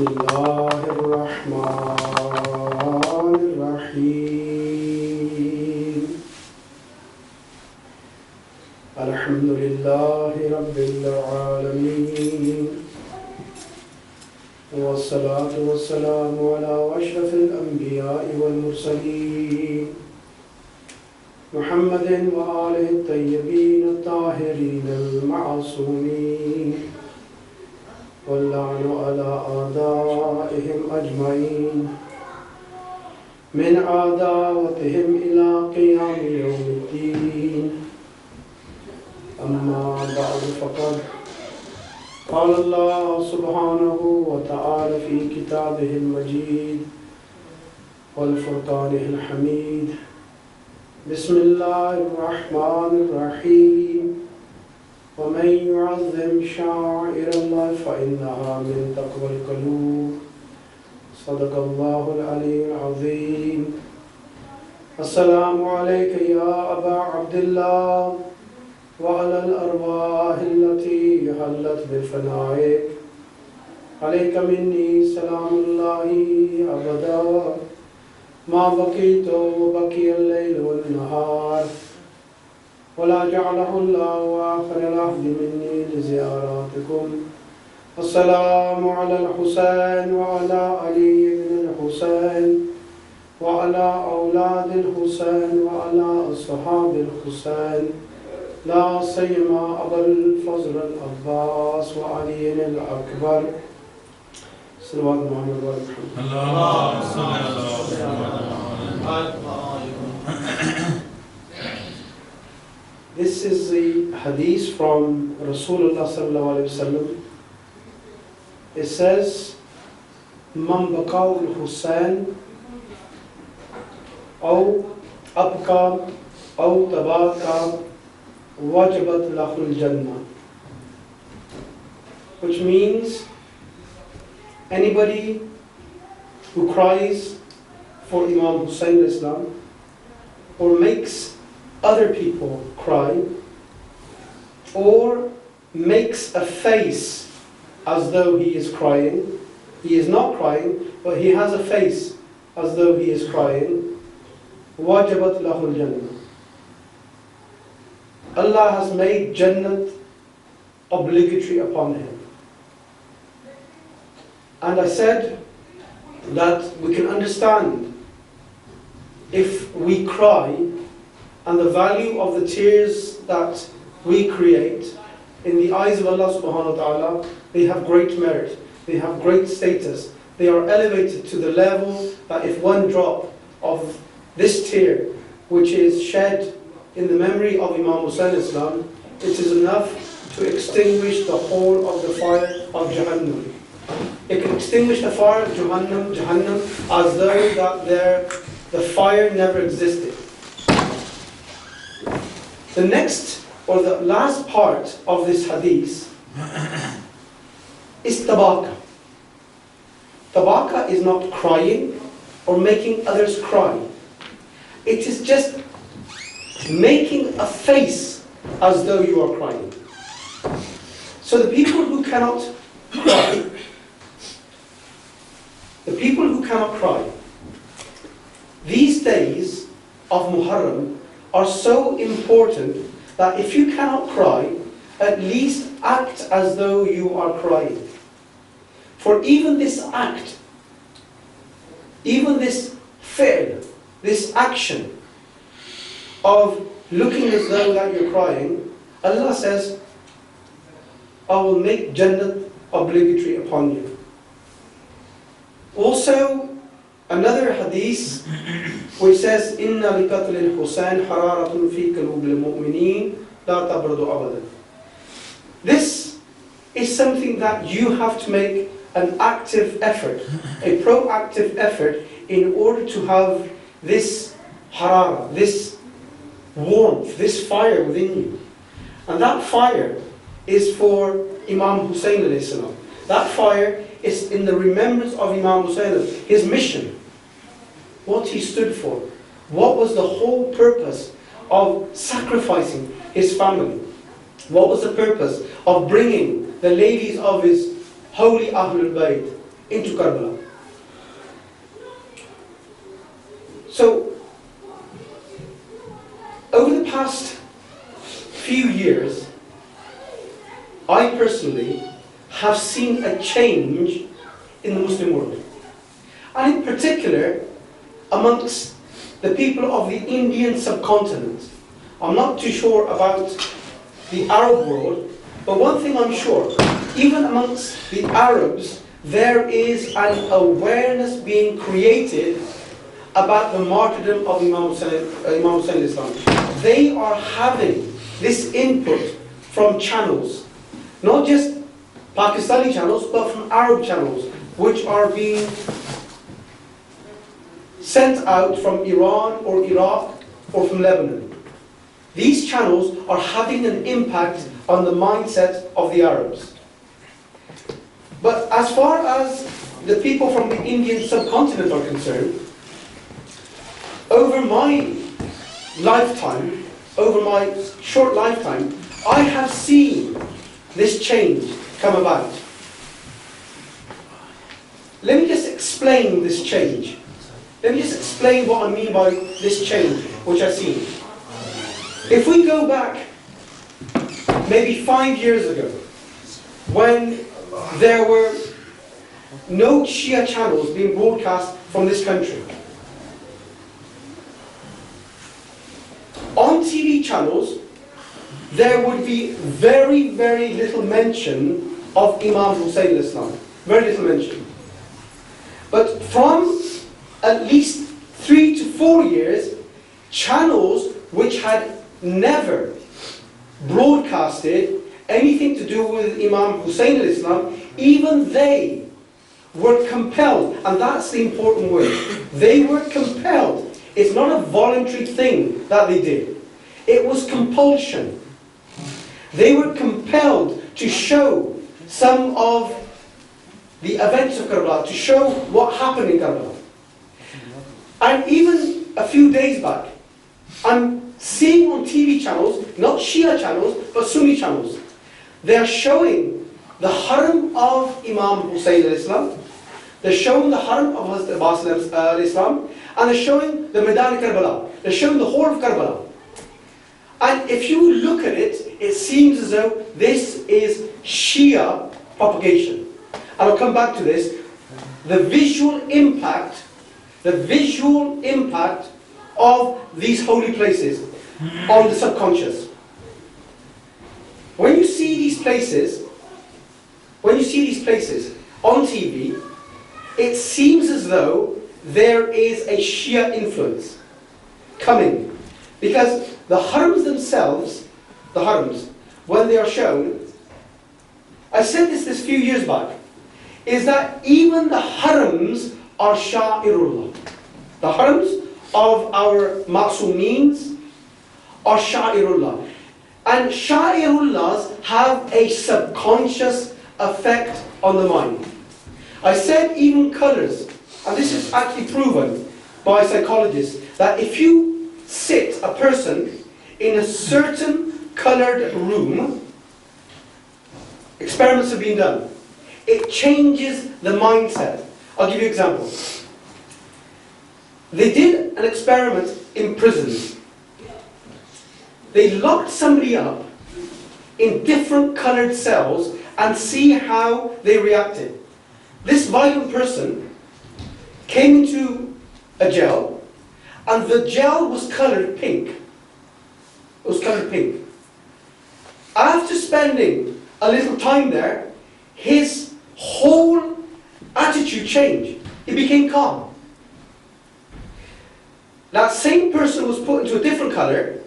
بسم الله الرحمن الرحيم الحمد لله رب العالمين والصلاة والسلام على أشرف الأنبياء والمرسلين محمد وآله الطيبين الطاهرين المعصومين واللعن على أعدائهم أجمعين من عداوتهم إلى قيام يوم الدين أما بعد فقد قال الله سبحانه وتعالى في كتابه المجيد والفرقان الحميد بسم الله الرحمن الرحيم ومن يعظم شعائر الله فإنها من تقوى القلوب صدق الله العلي العظيم السلام عليك يا أبا عبد الله وعلى الأرواح التي حلت بفنائك عليك مني سلام الله أبدا ما بقيت وبقي الليل والنهار ولا جعله الله آخر العهد مني لزياراتكم السلام على الحسين وعلى علي بن الحسين وعلى أولاد الحسين وعلى أصحاب الحسين لا سيما أبا الفضل العباس وعلي الأكبر صلوات محمد وآل محمد اللهم صل على This is the hadith from Rasulullah sallallahu alaihi wasallam. It says, "Man baqaw al-Hussain, aw abqa, aw tabaqa, wajibat lahu al-Jannah." Which means, anybody who cries for Imam Hussain Islam or makes other people cry or makes a face as though he is crying. He is not crying, but he has a face as though he is crying. Wajibat lahul Jannah. Allah has made Jannat obligatory upon him. And I said that we can understand if we cry and the value of the tears that we create in the eyes of Allah subhanahu wa ta'ala, they have great merit, they have great status, they are elevated to the level that if one drop of this tear which is shed in the memory of Imam Hussain Islam, it is enough to extinguish the whole of the fire of Jahannam. It can extinguish the fire of Jahannam as though that the fire never existed. The next or the last part of this hadith is tabaka. Tabaka is not crying or making others cry. It is just making a face as though you are crying. So the people who cannot cry, these days of Muharram are so important that if you cannot cry, at least act as though you are crying. For even this act, even this fi'l, this action of looking as though that you're crying, Allah says, I will make Jannah obligatory upon you. Also, another hadith which says, "Inna liqatl al-Hussain hararatun fi qulub al-mu'minin la tabradu abadan." This is something that you have to make an active effort, a proactive effort, in order to have this harara, this warmth, this fire within you. And that fire is for Imam Hussain alayhi salam. That fire is in the remembrance of Imam Hussain, his mission, what he stood for, what was the whole purpose of sacrificing his family, what was the purpose of bringing the ladies of his holy Ahlul Bayt into Karbala. So, over the past few years, I personally have seen a change in the Muslim world. And in particular, amongst the people of the Indian subcontinent. I'm not too sure about the Arab world, but one thing I'm sure, even amongst the Arabs, there is an awareness being created about the martyrdom of Imam Hussain Islam. They are having this input from channels, not just Pakistani channels, but from Arab channels, which are being sent out from Iran or Iraq or from Lebanon. These channels are having an impact on the mindset of the Arabs. But as far as the people from the Indian subcontinent are concerned, over my lifetime, over my short lifetime, I have seen this change come about. Let me just explain this change. Let me just explain what I mean by this change, which I've seen. If we go back maybe 5 years ago, when there were no Shia channels being broadcast from this country, on TV channels, there would be very, very little mention of Imam Hussain Islam. Very little mention. But from at least 3 to 4 years, channels which had never broadcasted anything to do with Imam Hussain Islam, even they were compelled, and that's the important word, they were compelled. It's not a voluntary thing that they did. It was compulsion. They were compelled to show some of the events of Karbala, to show what happened in Karbala. And even a few days back, I'm seeing on TV channels, not Shia channels, but Sunni channels, they are showing the haram of Imam Hussain al-Islam, they're showing the haram of Hazrat Abbas al-Islam, and they're showing the Maidan Karbala, they're showing the whole of Karbala. And if you look at it, it seems as though this is Shia propagation. And I'll come back to this. The visual impact of these holy places on the subconscious. When you see these places on TV, it seems as though there is a Shia influence coming. Because the harams themselves, when they are shown, I said this few years back, is that even the harams are sha'irullah. The harams of our ma'sumeens are sha'irullah. And sha'irullahs have a subconscious effect on the mind. I said even colors, and this is actually proven by psychologists, that if you sit a person in a certain colored room, experiments have been done, it changes the mindset. I'll give you an example. They did an experiment in prisons. They locked somebody up in different colored cells and see how they reacted. This violent person came into a jail, and the gel was colored pink. It was colored pink. After spending a little time there, his whole attitude changed. He became calm. That same person was put into a different color.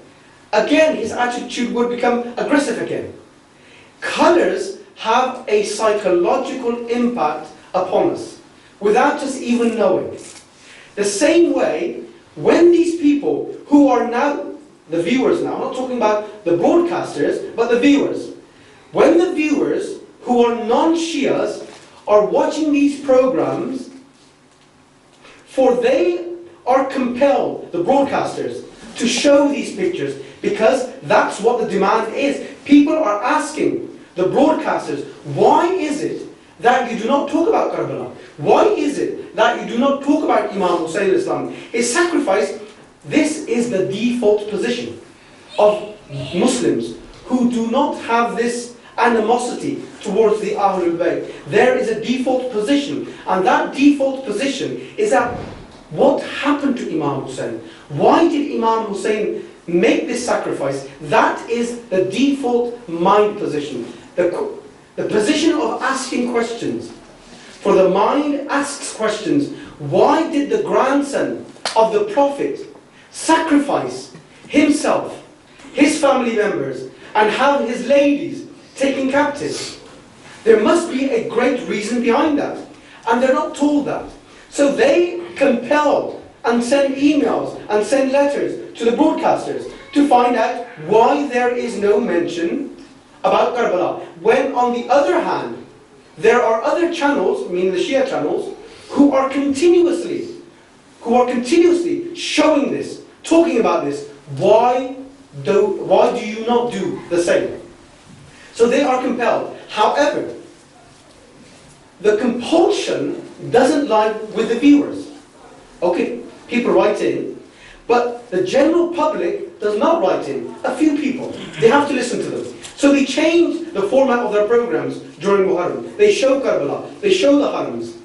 Again, his attitude would become aggressive again. Colors have a psychological impact upon us without us even knowing. The same way, when these people who are now, the viewers now, I'm not talking about the broadcasters, but the viewers. When the viewers who are non-Shias are watching these programs, for they are compelled, the broadcasters, to show these pictures, because that's what the demand is. People are asking the broadcasters, why is it that you do not talk about Karbala? Why is it that you do not talk about Imam Hussain Islam? His sacrifice, this is the default position of Muslims who do not have this animosity towards the Ahlul Bayt. There is a default position, and that default position is that what happened to Imam Hussain? Why did Imam Hussain make this sacrifice? That is the default mind position. The position of asking questions. For the mind asks questions. Why did the grandson of the Prophet sacrifice himself, his family members, and have his ladies taken captive? There must be a great reason behind that. And they're not told that. So they compelled and send emails and send letters to the broadcasters to find out why there is no mention about Karbala. When on the other hand, there are other channels, I mean the Shia channels, who are continuously showing this, talking about this. Why do you not do the same? So they are compelled. However, the compulsion doesn't lie with the viewers. Okay, people write in, but the general public does not write in. A few people. They have to listen to them. So they change the format of their programs during Muharram. They show Karbala, they show the Harams.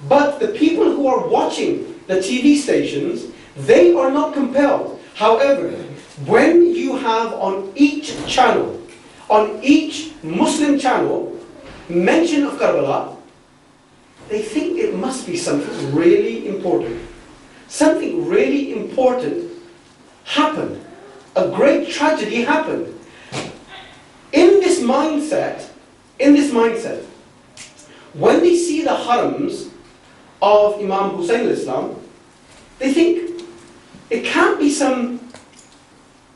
But the people who are watching the TV stations, they are not compelled. However, when you have on each channel, on each Muslim channel, mention of Karbala, they think it must be something really important. Something really important happened. A great tragedy happened. In this mindset, when they see the harams of Imam Hussain Islam, they think it can't be some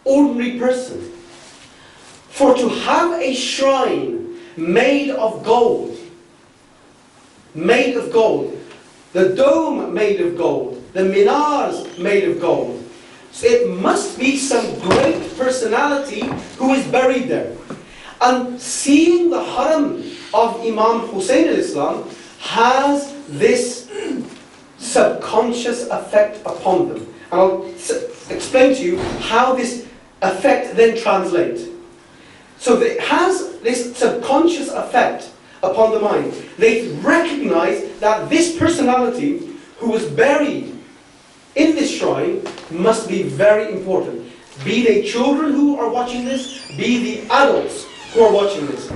ordinary person. For to have a shrine made of gold, the dome made of gold, the minars made of gold, so it must be some great personality who is buried there. And seeing the haram of Imam Hussain Islam has this subconscious effect upon them. And I'll explain to you how this effect then translates. So it has this subconscious effect upon the mind. They recognize that this personality who was buried in this shrine must be very important. Be they children who are watching this, be the adults who are watching this.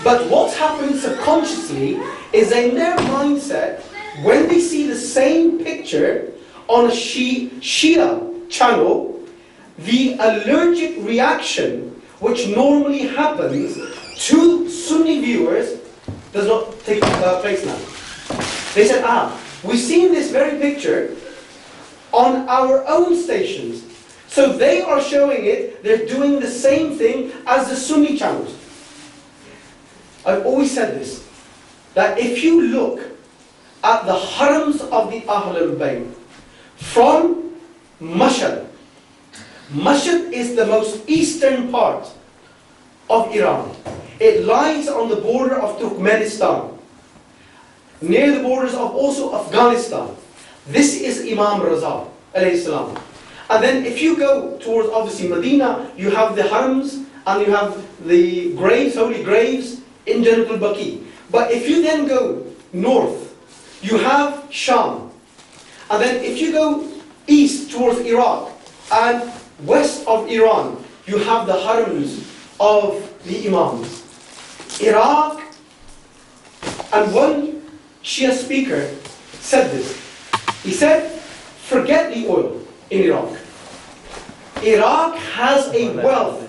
But what's happened subconsciously is in their mindset, when they see the same picture on a Shia channel, the allergic reaction which normally happens to Sunni viewers does not take place now. They said, we've seen this very picture on our own stations. So they are showing it, they're doing the same thing as the Sunni channels. I've always said this, that if you look at the harams of the Ahlul Bayt from Mashhad, Mashhad is the most eastern part of Iran. It lies on the border of Turkmenistan, near the borders of also Afghanistan. This is Imam Raza, alayhi salam. And then if you go towards obviously Medina, you have the harams and you have the graves, holy graves in Jannatul Baqi. But if you then go north, you have Sham. And then if you go east towards Iraq and west of Iran, you have the harams of the Imams. Iraq, and one Shia speaker said this. He said, forget the oil in Iraq. Iraq has a wealth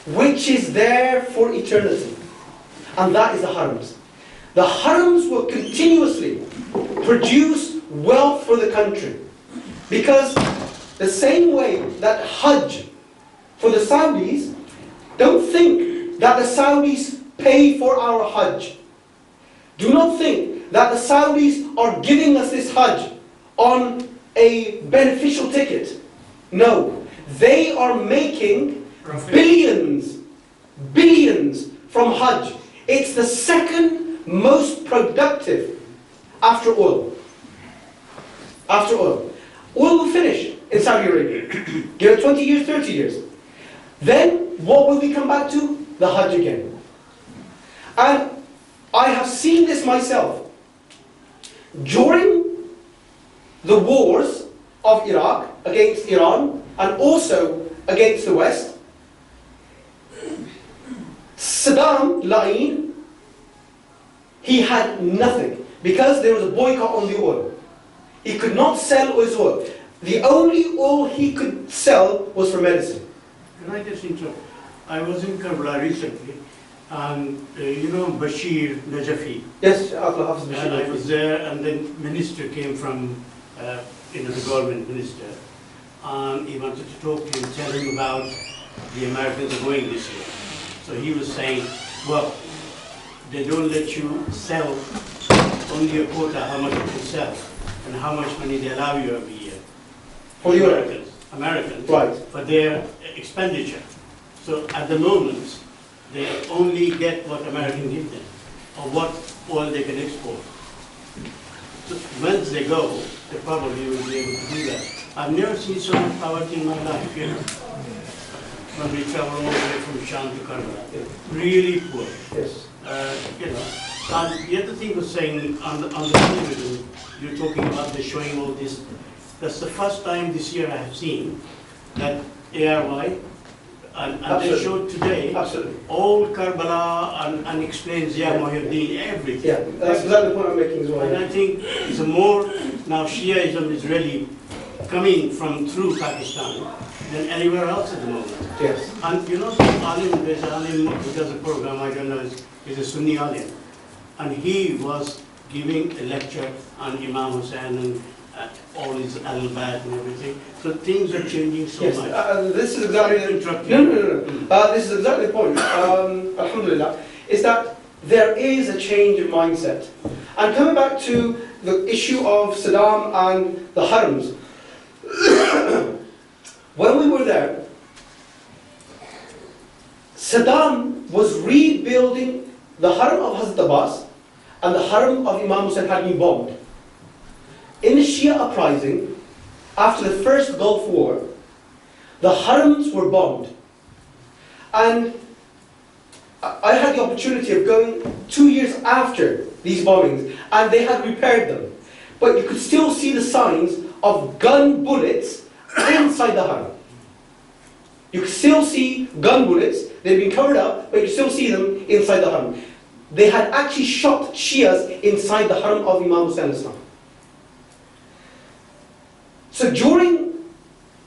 which is there for eternity. And that is the harams. The harams will continuously produce wealth for the country. Because the same way that Hajj for the Saudis, don't think that the Saudis pay for our Hajj. Do not think that the Saudis are giving us this Hajj on a beneficial ticket. No, they are making billions from Hajj. It's the second most productive after oil. After oil. Oil will finish in Saudi Arabia. Give it 20 years, 30 years. Then, what will we come back to? The Hajj again. And I have seen this myself. During the wars of Iraq against Iran and also against the West, Saddam La'in, he had nothing because there was a boycott on the oil. He could not sell his oil. The only oil he could sell was for medicine. Can I just interrupt? I was in Karbala recently, and you know Bashir Najafi. Yes, Hafiz Bashir. And I was there, and then minister came from, the government minister, and he wanted to talk to him, tell him about the Americans are going this year. So he was saying, well, they don't let you sell only a quota, how much you can sell, and how much money they allow you every year. For the Americans, right, for their expenditure. So at the moment, they only get what Americans give them, or what oil they can export. So once they go, they probably will be able to do that. I've never seen so much poverty in my life, you know. When we travel all the way from Sham to Karbala, really poor. yes. And the other thing was saying on the television, you're talking about the showing all this. That's the first time this year I have seen that ARY, and they showed today all Karbala and explains Muhyiddin, everything. Yeah, that's exactly the point I'm making as well. And I think it's a more, now Shiaism is really coming from through Pakistan than anywhere else at the moment. Yes. And you know, there's an alim who does a program, I don't know, is a Sunni alim. And he was giving a lecture on Imam Hussain and all his al-Bad and everything. So things are changing so yes. much. This is exactly this is exactly the point. Alhamdulillah, is that there is a change of mindset. And coming back to the issue of Saddam and the harams, when we were there, Saddam was rebuilding the haram of Hazrat Abbas, and the haram of Imam Hussain had been bombed. In the Shia uprising, after the first Gulf War, the harams were bombed. And I had the opportunity of going 2 years after these bombings, and they had repaired them. But you could still see the signs of gun bullets inside the haram. You could still see gun bullets. They'd been covered up, but you could still see them inside the haram. They had actually shot Shias inside the haram of Imam Hussain Islam. So during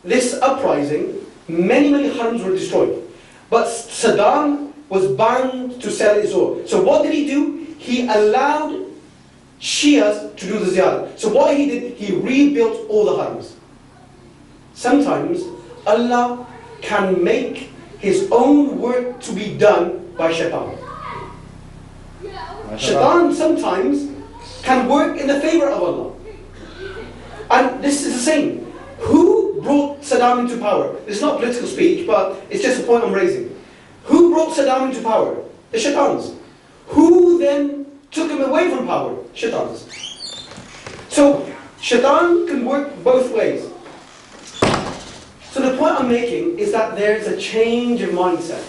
this uprising, many harams were destroyed. But Saddam was bound to sell his oil. So what did he do? He allowed Shias to do the ziyadah. So what he did, he rebuilt all the harams. Sometimes Allah can make His own work to be done by shaitan. Shaitan sometimes can work in the favor of Allah. And this is the same. Who brought Saddam into power? This is not political speech, but it's just a point I'm raising. Who brought Saddam into power? The shaitans. Who then took him away from power? Shaitans. So, shaitan can work both ways. So the point I'm making is that there's a change of mindset.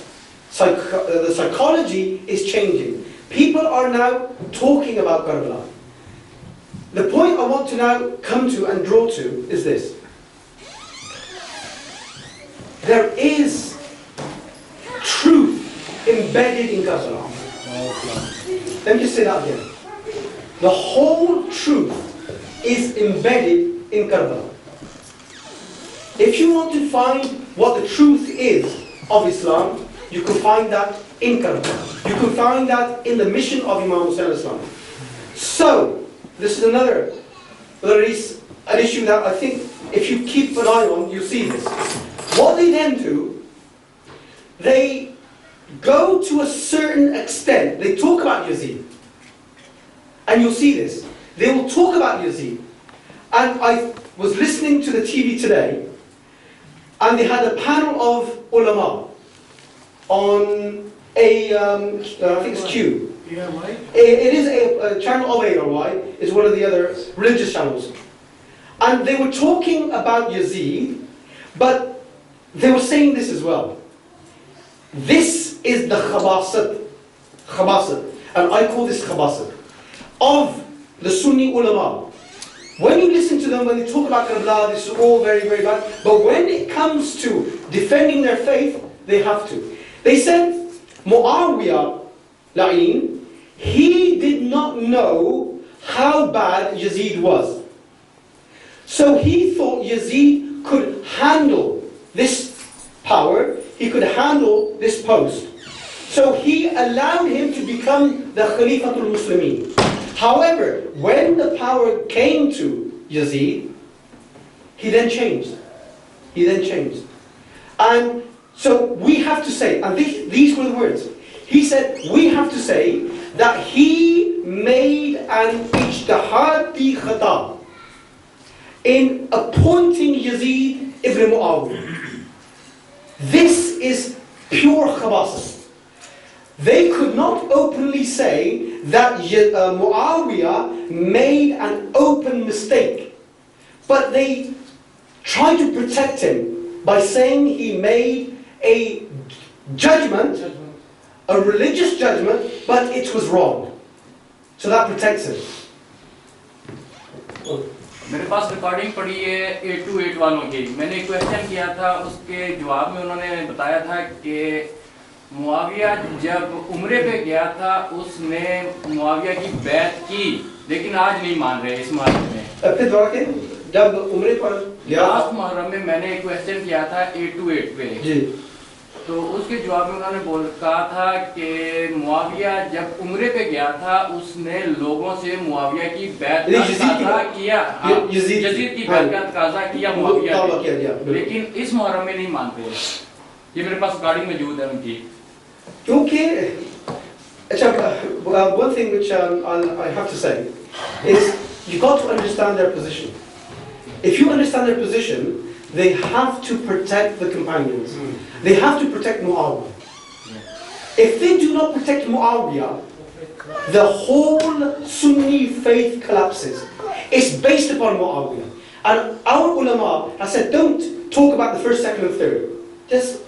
The psychology is changing. People are now talking about Karbala. The point I want to now come to and draw to is this. There is truth embedded in Karbala. Let me just say that again. The whole truth is embedded in Karbala. If you want to find what the truth is of Islam, you can find that in Karbala. You can find that in the mission of Imam Hussain Islam. So, this is another, there is an issue that I think if you keep an eye on, you'll see this. What they then do, they go to a certain extent, they talk about Yazid. And you'll see this. They will talk about Yazid. And I was listening to the TV today, and they had a panel of ulama on I think it's Q. It is a channel of A or Y, is one of the other religious channels. And they were talking about Yazid, but they were saying this as well. This is the khabasat, and I call this khabasat, of the Sunni ulama. When you listen to them, when they talk about Karbala, this is all very, very bad. But when it comes to defending their faith, they have to. They said, Muawiyah, La'in, he did not know how bad Yazid was. So he thought Yazid could handle this power, he could handle this post. So he allowed him to become the Khalifatul Muslimin. However, when the power came to Yazid, he then changed. He then changed. And so we have to say, and these were the words, he said, we have to say that he made an ijtihadi khata in appointing Yazid ibn Muawiyah. This is pure khabasa. They could not openly say that Muawiyah made an open mistake, but they tried to protect him by saying he made a judgment, a religious judgment, but it was wrong. So that protects him. मेरे पास recording पड़ी है 828 वालों की। मैंने एक question किया था, उसके जवाब में उन्होंने बताया था कि मुआविया जब उम्रे पे गया था उसने मुआविया की बैत की, लेकिन आज नहीं मान रहे इस मामले में। फिर दोबारा के जब उम्रे पर गया लास्ट मुहर्रम में मैंने एक क्वेश्चन किया था 828 पे जी, तो उसके जवाब में उन्होंने कहा था कि मुआविया जब उम्रे पे गया था उसने लोगों से मुआविया की बैत का तकाज़ा किया, यजीद की बैत का तकाज़ा किया मुआविया ने, लेकिन इस मुहर्रम में नहीं मानते। ये मेरे पास रिकॉर्डिंग मौजूद है उनकी। क्योंकि अच्छा, one thing which I have to say is you've got to understand their position. If you understand their position, they have to protect the companions. They have to protect Muawiyah. If they do not protect Muawiyah, the whole Sunni faith collapses. It's based upon Muawiyah. And our ulama have said, don't talk about the first, second and third. Just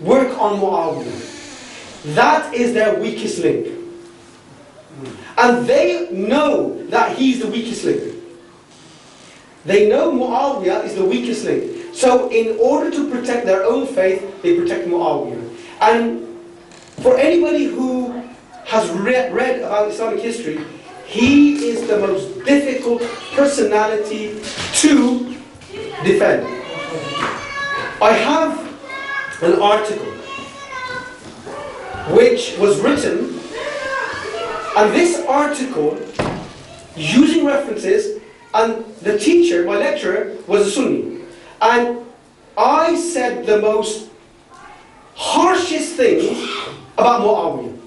work on Muawiyah. That is their weakest link. And they know that he's the weakest link. They know Muawiyah is the weakest link. So in order to protect their own faith, they protect Muawiyah. And for anybody who has read about Islamic history, he is the most difficult personality to defend. I have an article which was written, and this article, using references, and the teacher, my lecturer, was a Sunni. And I said the most harshest things about Muawiyah.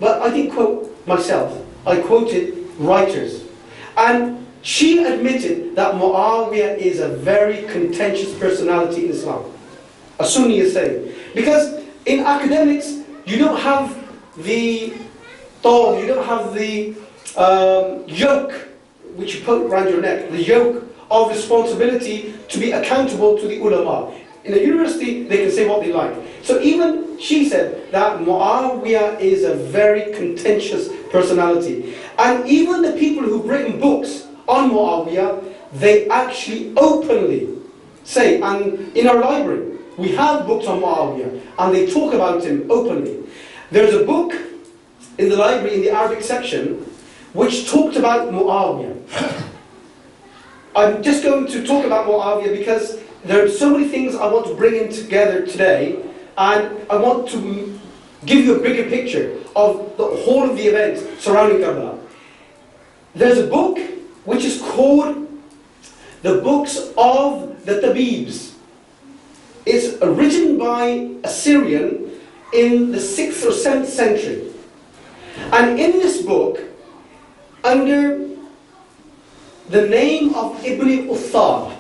But I didn't quote myself. I quoted writers. And she admitted that Muawiyah is a very contentious personality in Islam. A Sunni is saying. Because in academics, you don't have the thorn, you don't have the yoke which you put around your neck, the yoke of responsibility to be accountable to the ulama. In a university, they can say what they like. So even she said that Muawiyah is a very contentious personality. And even the people who've written books on Muawiyah, they actually openly say, and in our library, we have books on Muawiyah, and they talk about him openly. There's a book in the library, in the Arabic section, which talked about Muawiyah. I'm just going to talk about Muawiyah because there are so many things I want to bring in together today, and I want to give you a bigger picture of the whole of the events surrounding Karbala. There's a book which is called The Books of the Tabibs. It's written by a Syrian in the 6th or 7th century. And in this book, under the name of Ibn Uthal,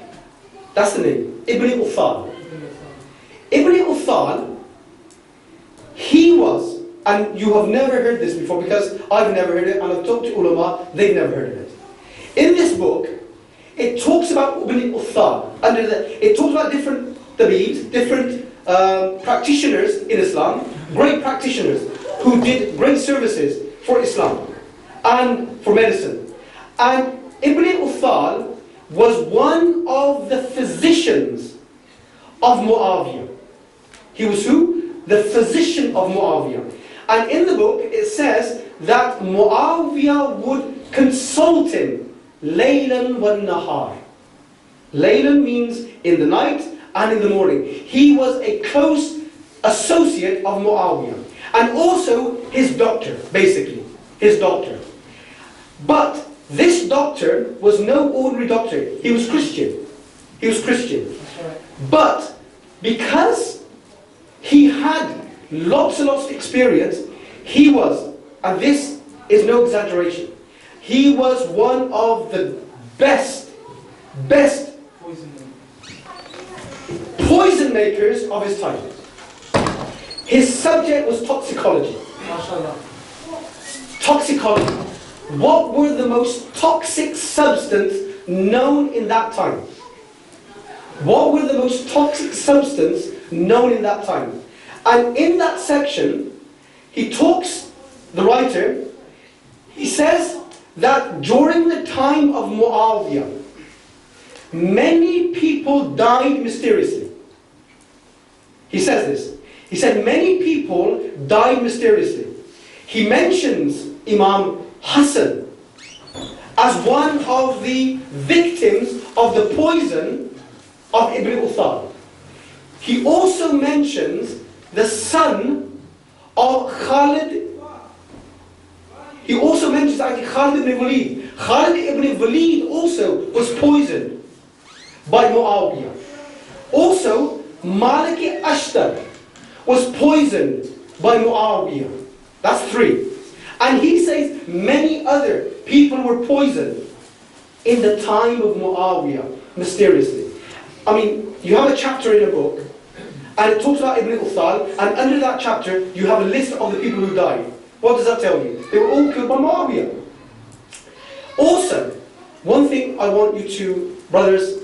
that's the name, Ibn Uthal. Ibn Uthal, He was, and you have never heard this before because I've never heard it, and I've talked to ulama, they've never heard of it. In this book, it talks about Ibn Uthal. It talks about different tabib, different practitioners in Islam, great practitioners who did great services for Islam and for medicine. And Ibn Uthal was one of the physicians of Muawiyah. He was who? The physician of Muawiyah. And in the book it says that Muawiyah would consult him laylan wa nahar. Laylan means in the night and in the morning. He was a close associate of Muawiyah. And also his doctor, basically. His doctor. But this doctor was no ordinary doctor. He was Christian. He was Christian. But because he had lots and lots of experience, he was, and this is no exaggeration, he was one of the best poison makers of his time. His subject was toxicology. Toxicology. What were the most toxic substance known in that time? What were the most toxic substance known in that time? And in that section, he talks, the writer, he says that during the time of Muawiyah, many people died mysteriously. He says this. He said many people died mysteriously. He mentions Imam Hussain as one of the victims of the poison of Ibn Uthal. He also mentions the son of Khalid. He also mentions actually Khalid ibn Walid. Khalid ibn Walid also was poisoned by Muawiyah. Also, Malik Ashtar was poisoned by Muawiyah. That's 3. And he says many other people were poisoned in the time of Muawiyah, mysteriously. I mean, you have a chapter in a book, and it talks about Ibn Uthal, and under that chapter, you have a list of the people who died. What does that tell you? They were all killed by Muawiyah. Also, one thing I want you to, brothers,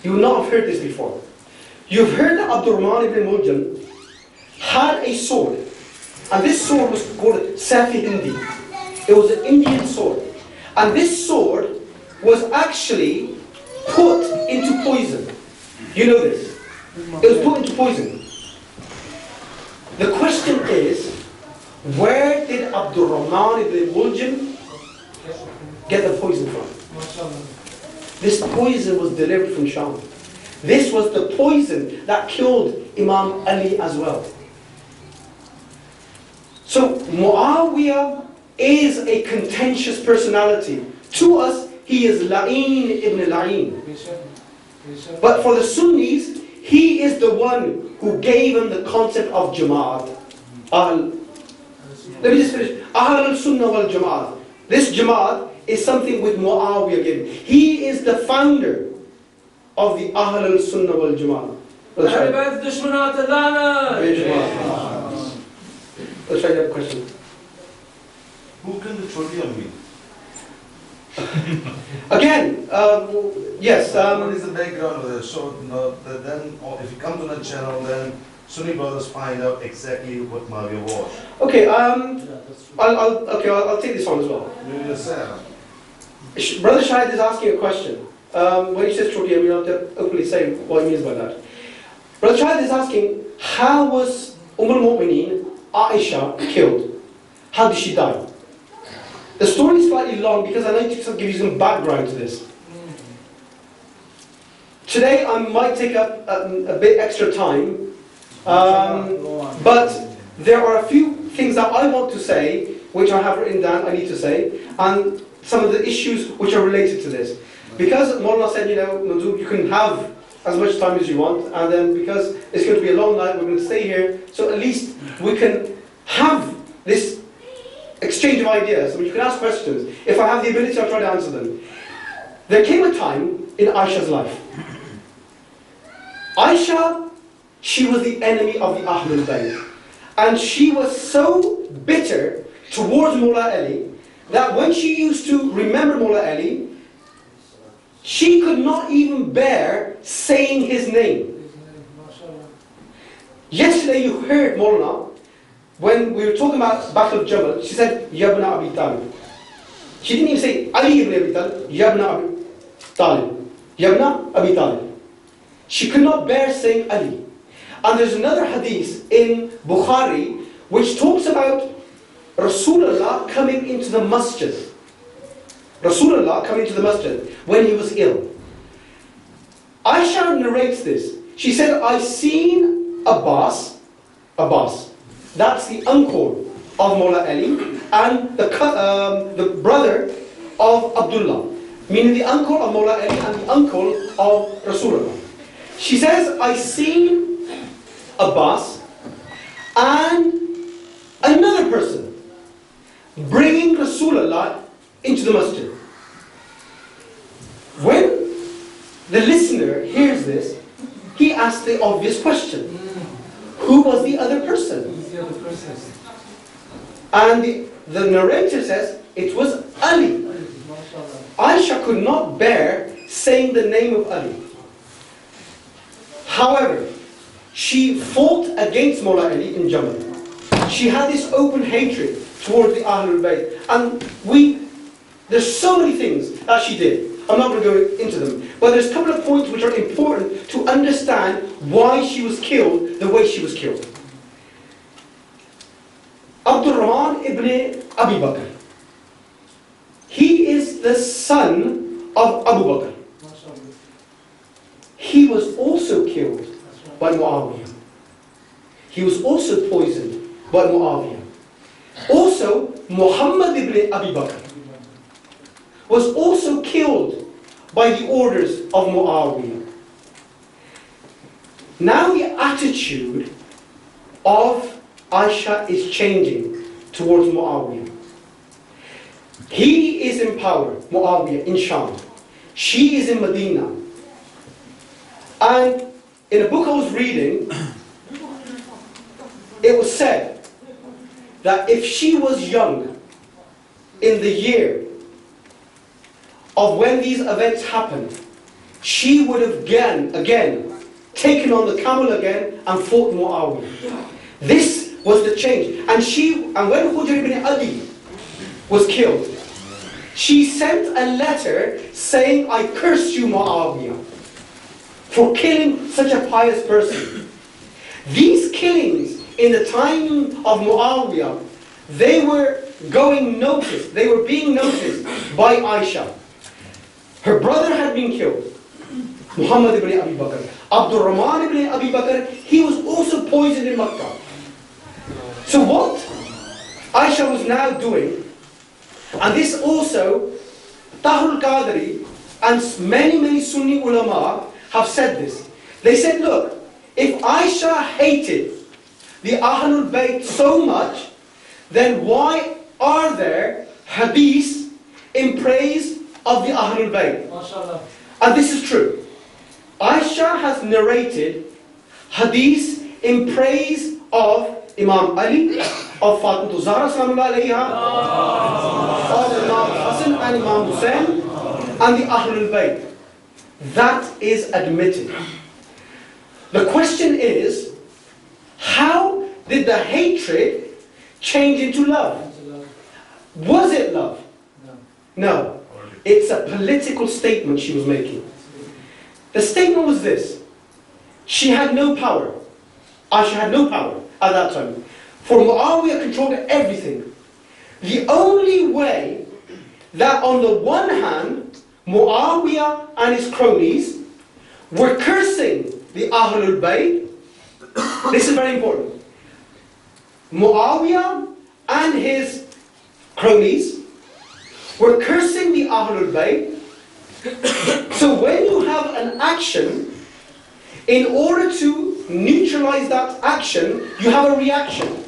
you will not have heard this before. You've heard that Abdurrahman ibn Muljam had a sword, and this sword was called Safi Hindi. It was an Indian sword. And this sword was actually put into poison. You know this. It was put into poison. The question is, where did Abdurrahman ibn Muljam get the poison from? This poison was delivered from Sham. This was the poison that killed Imam Ali as well. So Muawiyah is a contentious personality. To us, he is La'in ibn La'in. But for the Sunnis, he is the one who gave him the concept of Jama'at. Let me just finish. Ahl al-Sunnah wal Jama'at. This Jama'at is something with Muawiyah given. He is the founder of the Ahl al-Sunnah wal Jama'at. Let's try to have a question. Who can the Chotia be? Again, yes. What is the background of this? So then, if you come to the channel, then Sunni brothers find out exactly what Muawiyah was. Okay, I'll take this on as well. You just said. Brother Shahid is asking a question. When he says Chotia, we don't have to openly say what he means by that. Brother Shahid is asking, how was al-Mu'mineen Aisha killed? How did she die? The story is slightly long because I need to give you some background to this. Today I might take up a bit extra time, but there are a few things that I want to say, which I have written down, I need to say, and some of the issues which are related to this. Because Maulana said, Manzoor, you can have as much time as you want, and then because it's going to be a long night, we're going to stay here, so at least we can have this exchange of ideas, so you can ask questions. If I have the ability, I'll try to answer them. There came a time in Aisha's life. Aisha, she was the enemy of the Ahlul Bayt. And she was so bitter towards Mullah Ali that when she used to remember Mullah Ali, she could not even bear saying his name. Yesterday you heard Maulana, when we were talking about Battle of Jamal, she said, Yabna Abi Talib. She didn't even say Ali ibn Abi Talib, Yabna Abi Talib. Yabna Abi Talib. She could not bear saying Ali. And there's another hadith in Bukhari which talks about Rasulullah coming into the masjid. Rasulullah coming to the masjid when he was ill. Aisha narrates this. She said, I seen Abbas, that's the uncle of Mullah Ali, and the brother of Abdullah, meaning the uncle of Mullah Ali and the uncle of Rasulullah. She says, I seen Abbas and another person bringing Rasulullah into the masjid. When the listener hears this, he asks the obvious question. Who was the other person? And the narrator says, it was Ali. Aisha could not bear saying the name of Ali. However, she fought against Mullah Ali in Jamal. She had this open hatred towards the Ahlul Bayt. And there's so many things that she did. I'm not going to go into them. But there's a couple of points which are important to understand why she was killed the way she was killed. Abdul Rahman ibn Abi Bakr. He is the son of Abu Bakr. He was also killed by Muawiyah. He was also poisoned by Muawiyah. Also, Muhammad ibn Abi Bakr was also killed by the orders of Muawiyah. Now the attitude of Aisha is changing towards Muawiyah. He is in power, Muawiyah, in Sham. She is in Medina. And in a book I was reading, it was said that if she was young in the year of when these events happened, she would have again taken on the camel again and fought Muawiyah. This was the change. And when Hujr ibn Ali was killed, she sent a letter saying, I curse you, Muawiyah, for killing such a pious person. These killings in the time of Muawiyah, they were being noticed by Aisha. Her brother had been killed, Muhammad ibn Abi Bakr. Abdul Rahman ibn Abi Bakr, he was also poisoned in Makkah. So what Aisha was now doing, and this also, Tahir al-Qadri and many Sunni ulama have said this. They said, look, if Aisha hated the Ahlul Bayt so much, then why are there hadiths in praise of the Ahlul Bayt? And this is true. Aisha has narrated hadiths in praise of Imam Ali, of Fatima Zahra sallallahu alayha, of Imam Hussain and Imam Hussain, and the Ahlul Bayt. That is admitted. The question is, how did the hatred change into love? Was it love? No. It's a political statement she was making. The statement was this. She had no power. Aisha had no power at that time. For Muawiyah controlled everything. The only way that on the one hand, Muawiyah and his cronies were cursing the Ahlul Bayt. This is very important. Muawiyah and his cronies were cursing the Ahlul Bayt. So when you have an action, in order to neutralize that action, you have a reaction.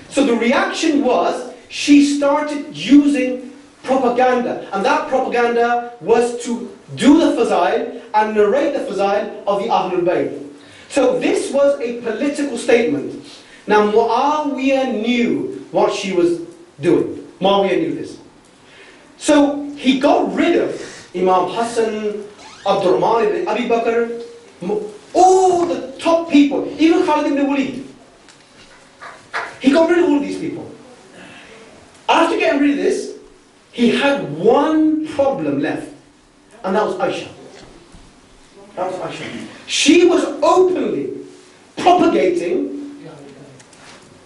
So the reaction was, she started using propaganda. And that propaganda was to do the fazail and narrate the fazail of the Ahlul Bayt. So this was a political statement. Now Muawiyah knew what she was doing. Muawiyah knew this. So he got rid of Imam Hussain, Abdurrahman ibn Abi Bakr, all the top people, even Khalid ibn Walid. He got rid of all of these people. After getting rid of this, he had one problem left, and that was Aisha. That was Aisha. She was openly propagating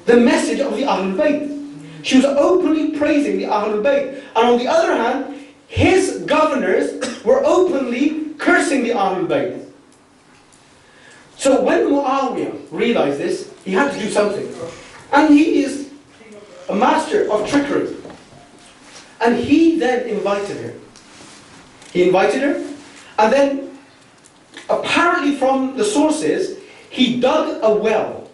the message of the Ahlul Bayt. She was openly praising the Ahlul Bayt. And on the other hand, his governors were openly cursing the Ahlul Bayt. So when Muawiyah realized this, he had to do something. And he is a master of trickery. And he then invited her. He invited her, and then apparently from the sources, he dug a well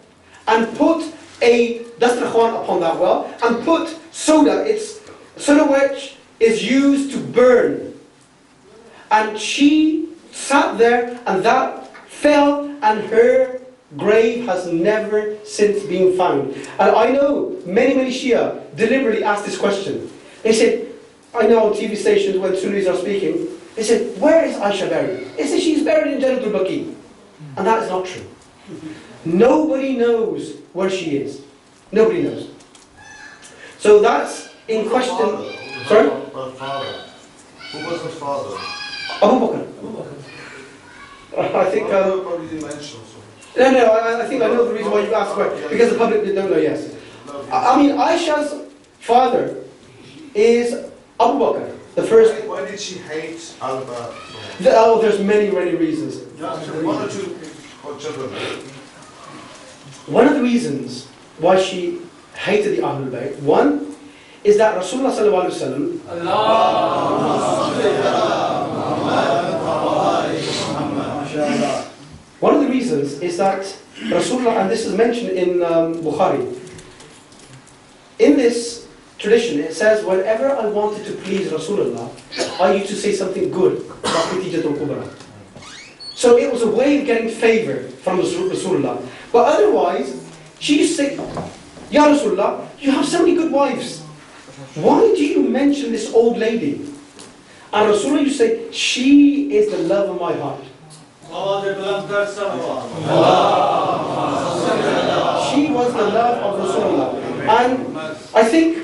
and put a dastrakhwan upon that well and put soda, it's soda which is used to burn. And she sat there and that fell, and her grave has never since been found. And I know many Shia deliberately asked this question. They said, I know on TV stations when Sunnis are speaking, they said, where is Aisha buried? They said, she's buried in Jannatul Baqi. And that is not true. Nobody knows where she is. Nobody knows. So that's in question. Sorry? Her father. Who was her father? Abu Bakr. I think... Probably didn't mention so. No, I think I know the reason why you asked why. Because the public don't know, yes. I mean, Aisha's father is Abu Bakr, the first... Why did she hate Alba so much? Oh, there's many reasons. One or two children. One of the reasons why she hated the Ahlul Bayt, one is that Rasulullah sallallahu alaihi wasallam, one of the reasons is that Rasulullah, and this is mentioned in Bukhari, in this tradition it says, whenever I wanted to please Rasulullah, I used to say something good about Khadijatul Kubra. So it was a way of getting favor from Rasulullah. But otherwise, she used to say, Ya Rasulullah, you have so many good wives. Why do you mention this old lady? And Rasulullah used to say, she is the love of my heart. She was the love of Rasulullah. And I think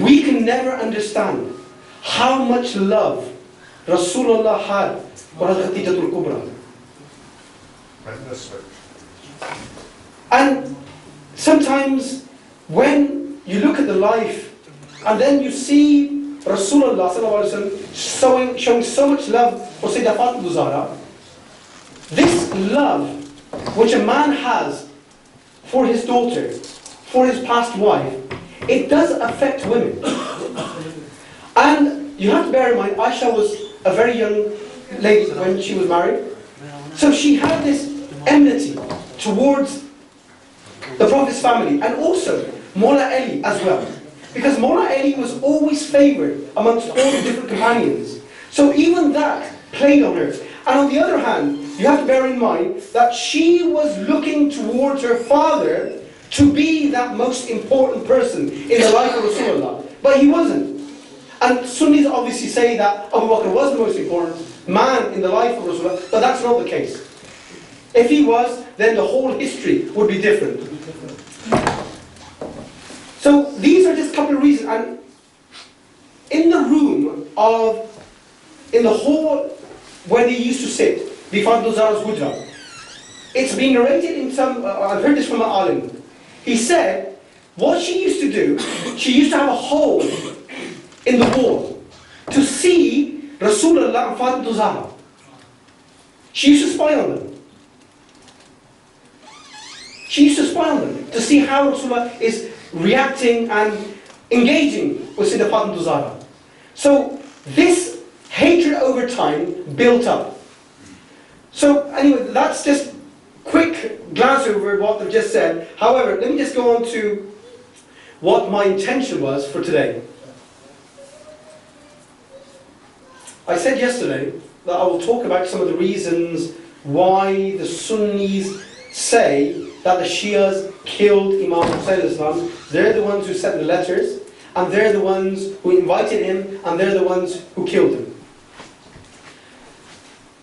we can never understand how much love Rasulullah had for Khadijatul Kubra. And sometimes when you look at the life and then you see Rasulullah showing so much love for Sayyidah Fatima Zahra, this love which a man has for his daughter, for his past wife, it does affect women. And you have to bear in mind, Aisha was a very young lady when she was married. So she had this enmity towards the Prophet's family, and also Mawla Ali as well. Because Mawla Ali was always favoured amongst all the different companions. So even that played on her. And on the other hand, you have to bear in mind that she was looking towards her father to be that most important person in the life of Rasulullah. But he wasn't. And Sunnis obviously say that Abu Bakr was the most important man in the life of Rasulullah, but that's not the case. If he was, then the whole history would be different. So these are just a couple of reasons. And in the hall where they used to sit, the Fatima Zahra's Hujra, it's been narrated in some, I've heard this from an alim. He said, what she used to do, she used to have a hole in the wall to see Rasulullah and Fatima Zahra. She used to spy on them. She used to spy on them to see how Rasulullah is reacting and engaging with Sayyidah Fatima Zahra. So this hatred over time built up. So anyway, that's just quick glance over what they've just said. However, let me just go on to what my intention was for today. I said yesterday that I will talk about some of the reasons why the Sunnis say that the Shias killed Imam Hussain. They're the ones who sent the letters, and they're the ones who invited him, and they're the ones who killed him.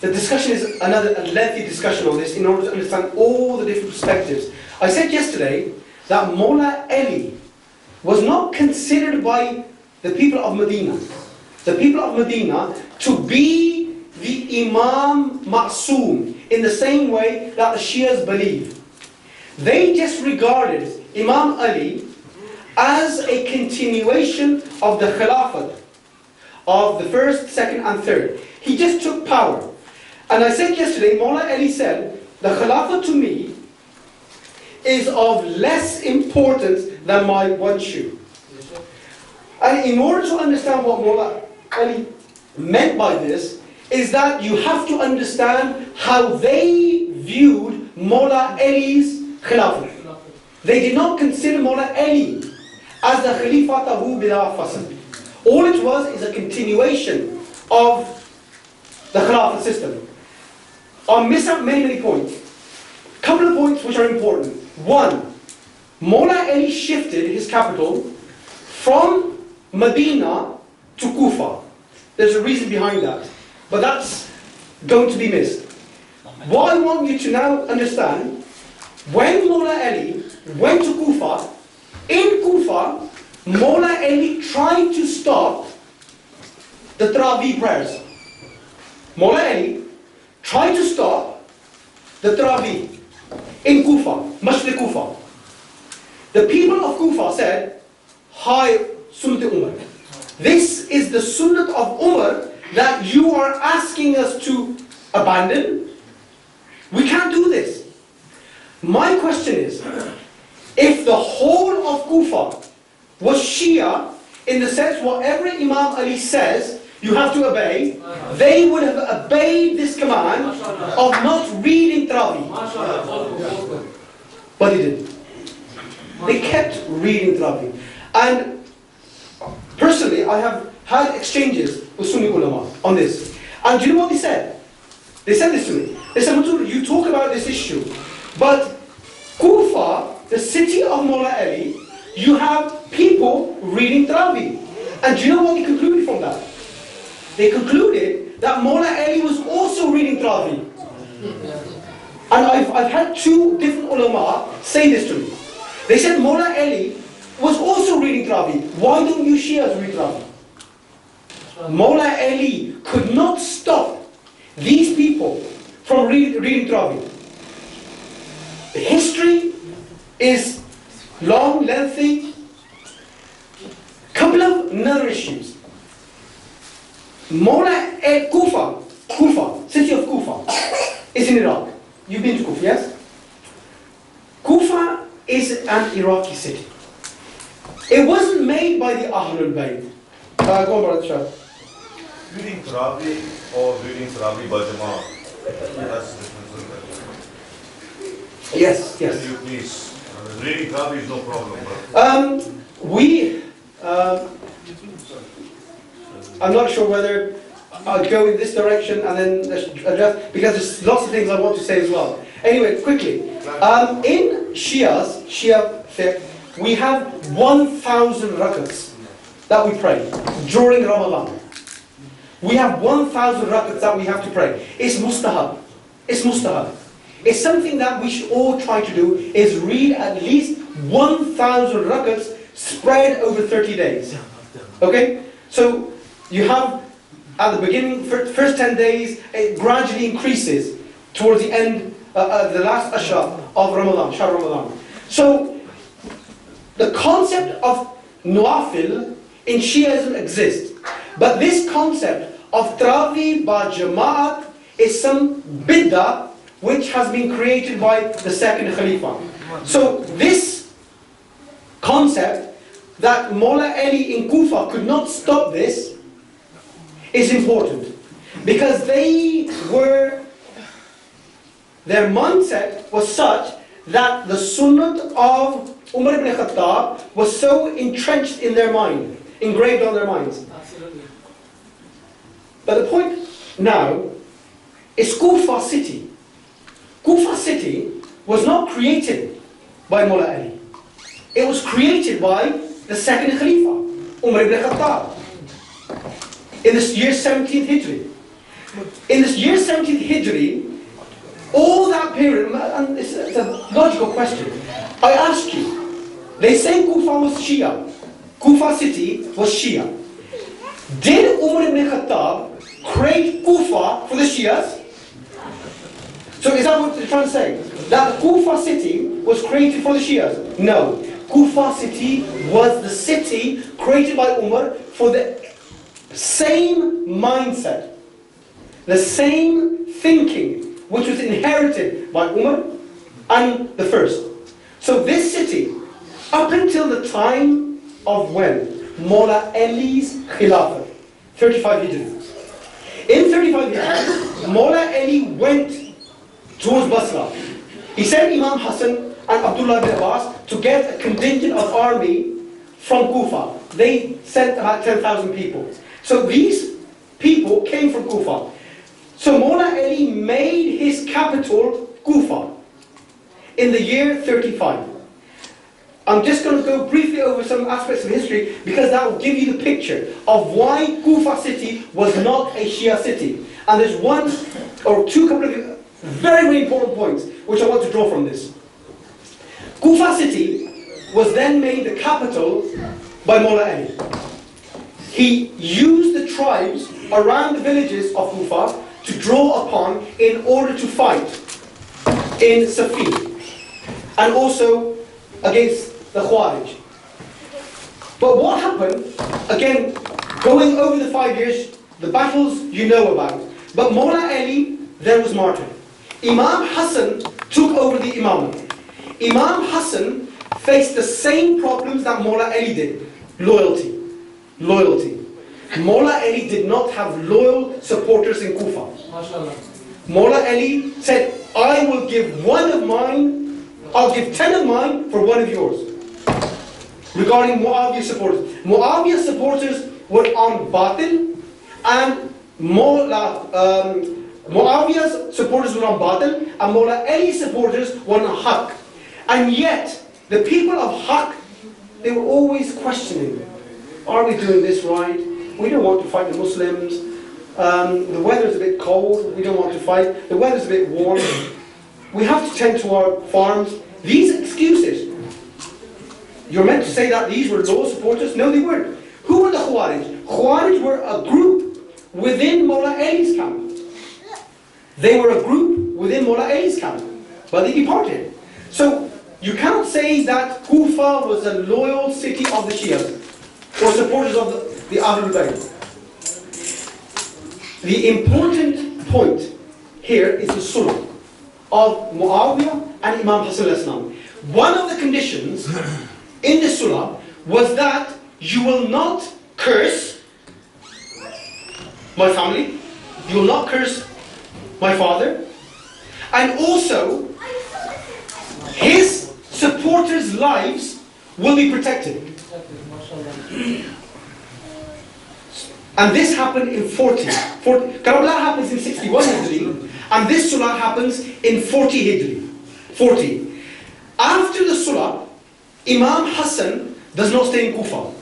The discussion is a lengthy discussion on this in order to understand all the different perspectives. I said yesterday that Mawla Ali was not considered by the people of Medina, to be the Imam Ma'soom in the same way that the Shias believe. They just regarded Imam Ali as a continuation of the Khilafat of the first, second and third. He just took power. And I said yesterday, Mawla Ali said, the Khilafat to me is of less importance than my one shoe. And in order to understand what Mawla Ali meant by this, is that you have to understand how they viewed Mawla Ali's Khilafat. They did not consider Mawla Ali as the Khalifatahu bila fasl. All it was is a continuation of the Khilafat system. I miss out many points. Couple of points which are important. One, Mawla Ali shifted his capital from Medina to Kufa. There's a reason behind that, but that's going to be missed. What I want you to now understand, when Mawla Ali went to Kufa, in Kufa, Mawla Ali tried to stop the Tarawih prayers. Mawla Ali tried to stop the Tarawih in Kufa, Masjid Kufa. The people of Kufa said, "Hi, Sunnat Umar. This is the Sunnat of Umar that you are asking us to abandon. We can't do this." My question is, if the whole of Kufa was Shia, in the sense whatever Imam Ali says, you have to obey, they would have obeyed this command of not reading Tarawih. But they didn't. They kept reading Tarawih. And personally, I have had exchanges with Sunni ulama on this. And do you know what they said? They said this to me. They said, "Manzoor, you talk about this issue, but Kufa, the city of Mawla Ali, you have people reading Tarawih." And do you know what they concluded from that? They concluded that Mawla Ali was also reading Tarawih. And I've had two different ulama say this to me. They said Mawla Ali was also reading Tarawih. Why don't you Shias read Tarawih? Mawla Ali could not stop these people from reading Tarawih. The history is long, lengthy. Couple of other issues. Mawla Kufa, city of Kufa, is in Iraq. You've been to Kufa, yes? Kufa is an Iraqi city. It wasn't made by the Ahlul Bayt. Go on, Brother Shah. Reading Tarawih or reading Tarawih by Jama'ah? That's the difference. Yes. Can you please? Reading Tarawih is no problem. But I'm not sure whether I'll go in this direction and then address, because there's lots of things I want to say as well. Anyway, quickly. In Shia fiqh, we have 1,000 rakats that we pray during Ramadan. We have 1,000 rakats that we have to pray. It's mustahab. It's something that we should all try to do, is read at least 1,000 rakats spread over 30 days. Okay? So you have, at the beginning, first 10 days, it gradually increases towards the end, the last ashra of Ramadan, Shahr Ramadan. So the concept of Nawafil in Shiaism exists. But this concept of Tarawih by Jama'at is some bid'ah which has been created by the second Khalifa. So this concept that Mawla Ali in Kufa could not stop this is important. Because their mindset was such that the sunnah of Umar ibn Khattab was so entrenched in their mind, engraved on their minds. Absolutely. But the point now is Kufa city. Kufa city was not created by Mullah Ali. It was created by the second Khalifa, Umar ibn Khattab, in the year 17th Hijri. In this year 17th Hijri, all that period, and it's a logical question. I ask you, they say Kufa was Shia. Kufa city was Shia. Did Umar ibn Khattab create Kufa for the Shias? So is that what they're trying to say? That Kufa city was created for the Shias? No. Kufa city was the city created by Umar for the same mindset, the same thinking, which was inherited by Umar and the first. So this city, up until the time of when? Mullah Ali's Khilafah, 35 Hijri. In 35 Hijri, Mullah Ali went towards Basra. He sent Imam Hussain and Abdullah bin Abbas to get a contingent of army from Kufa. They sent about 10,000 people. So these people came from Kufa. So Mullah Ali made his capital Kufa in the year 35. I'm just going to go briefly over some aspects of history because that will give you the picture of why Kufa city was not a Shia city. And there's one or two couple of very, very important points which I want to draw from this. Kufa city was then made the capital by Mullah Ali. He used the tribes around the villages of Kufa to draw upon in order to fight in Safi and also against the Khawarij. But what happened, again, going over the 5 years, the battles you know about. But Mullah Ali then was martyred. Imam Hussain took over the imamate. Imam Hussain faced the same problems that Mullah Ali did. Loyalty. Loyalty. Mullah Ali did not have loyal supporters in Kufa. Mullah Ali said, I will give one of mine, I'll give 10 of mine for one of yours. Regarding Muawiyah supporters. Muawiyah supporters were on Batil, and Muawiyah's supporters were on Batil, and Mullah Ali's supporters were on Haqq. And yet, the people of Haqq, they were always questioning, are we doing this right? We don't want to fight the Muslims. The weather's a bit cold, we don't want to fight. The weather's a bit warm. We have to tend to our farms. These excuses, you're meant to say that these were loyal supporters? No, they weren't. Who were the Khawarij? Khawarij were a group within Mullah Ali's camp. They were a group within Mullah Ali's camp, but they departed. So you cannot say that Kufa was a loyal city of the Shias or supporters of the Ahlul Bayt. The important point here is the Sulh of Muawiyah and Imam Hussain. One of the conditions in the Sulh was that you will not curse my family, you will not curse my father, and also his supporters' lives will be protected. And this happened in 40. Karbala happens in 61 Hijri, and this Sulh happens in 40 Hijri. 40. After the Sulh, Imam Hussain does not stay in Kufa.